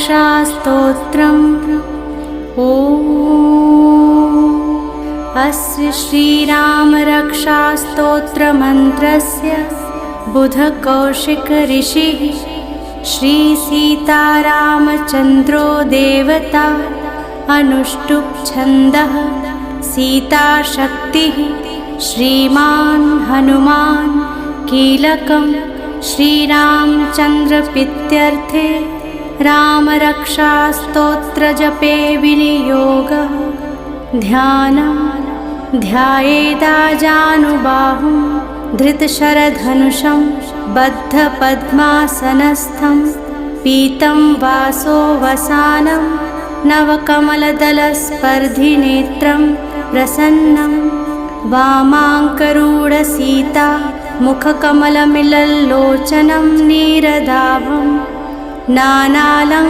रामरक्षास्तोत्रम्। ॐ अस्य श्रीरामरक्षास्तोत्रमन्त्रस्य बुधकौशिक ऋषिः श्रीसीतारामचन्द्रो देवता अनुष्टुप् छन्दः सीताशक्तिः श्रीमान् हनुमान् कीलकं श्रीरामचन्द्रप्रीत्यर्थे रामरक्षास्तोत्रजपे विनियोगः। ध्यानं ध्यायेदाजानुबाहुं धृतशरधनुषं बद्धपद्मासनस्थं पीतं वासो वसानं नवकमलदलस्पर्धिनेत्रं प्रसन्नं वामाङ्करूढसीता मुखकमलमिलल्लोचनं नीरदाभं नानालङ्कारं